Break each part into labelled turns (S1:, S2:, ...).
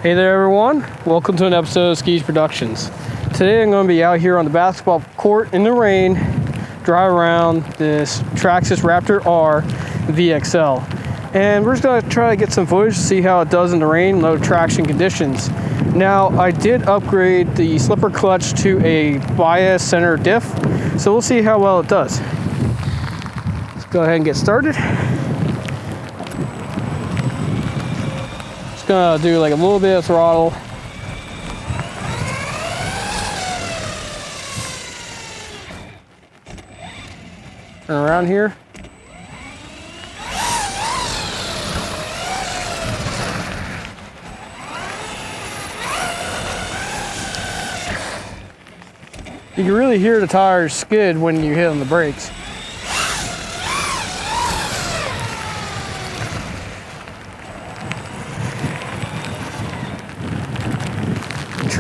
S1: Hey there everyone, welcome to an episode of Skis Productions. Today I'm going to be out here on the basketball court in the rain, drive around this Traxxas Raptor R VXL. And we're just going to try to get some footage to see how it does in the rain, low traction conditions. Now I did upgrade the slipper clutch to a bias center diff, so we'll see how well it does. Let's go ahead and get started. Gonna do like a little bit of throttle. Turn around here. You can really hear the tires skid when you hit on the brakes.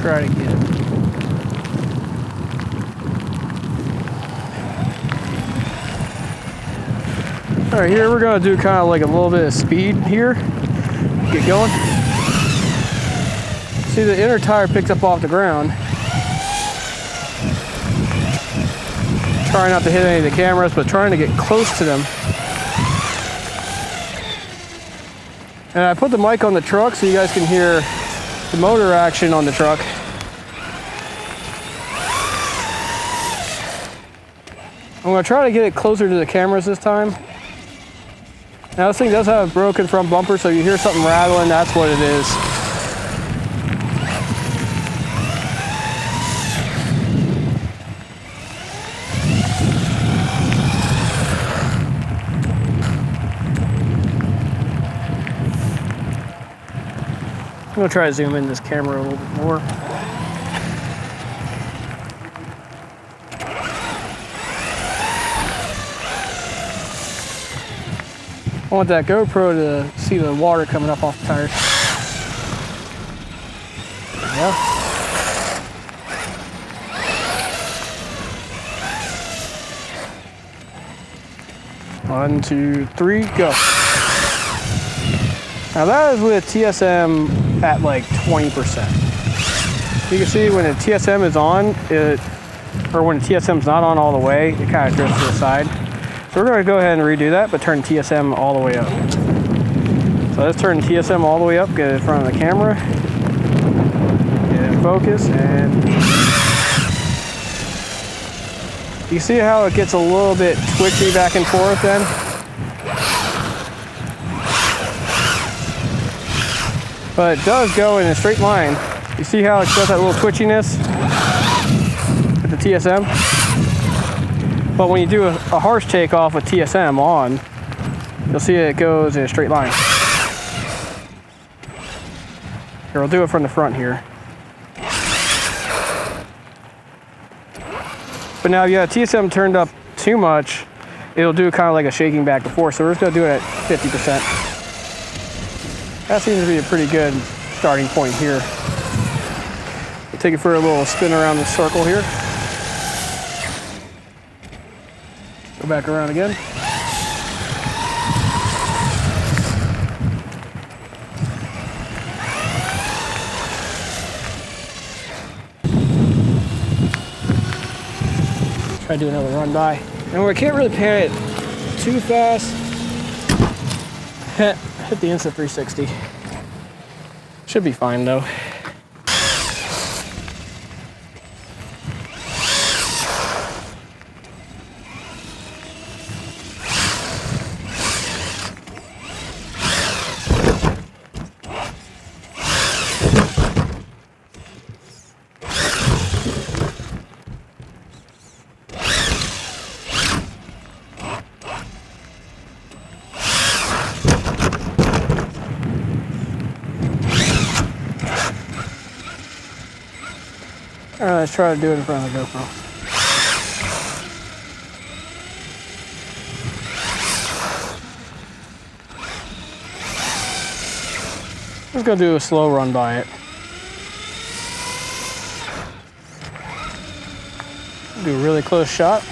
S1: Try to get it. All right, here we're gonna do kind of like a little bit of speed here. Get going. See, the inner tire picks up off the ground. Trying not to hit any of the cameras, but trying to get close to them. And I put the mic on the truck so you guys can hear the motor action on the truck. I'm going to try to get it closer to the cameras this time. Now this thing does have a broken front bumper, so you hear something rattling, that's what it is. I'm going to try to zoom in this camera a little bit more. I want that GoPro to see the water coming up off the tires. There we go. 1, 2, 3, go. Now that is with TSM at like 20%. You can see when the TSM is on, or when the TSM is not on all the way, it kind of drifts to the side. So we're going to go ahead and redo that, but turn TSM all the way up. So let's turn TSM all the way up, get it in front of the camera, get it in focus, and you see how it gets a little bit twitchy back and forth then? But it does go in a straight line. You see how it does that little twitchiness with the TSM? But when you do a harsh takeoff with TSM on, you'll see it goes in a straight line. Here, I'll do it from the front here. But now if you have TSM turned up too much, it'll do kind of like a shaking back and forth. So we're just gonna do it at 50%. That seems to be a pretty good starting point here. We'll take it for a little spin around the circle here. Go back around again. Try to do another run by. And we can't really pan it too fast. Hit the instant 360. Should be fine though. All right, let's try to do it in front of the GoPro. I'm just gonna do a slow run by it. Do a really close shot.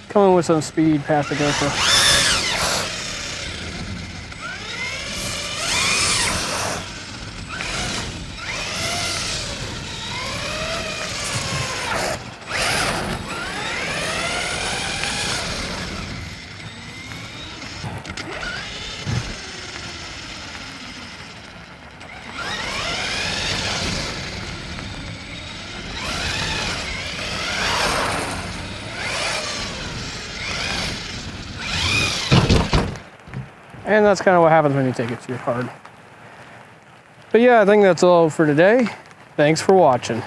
S1: coming with some speed past the GoPro. And that's kind of what happens when you take it too hard. But yeah, I think that's all for today. Thanks for watching.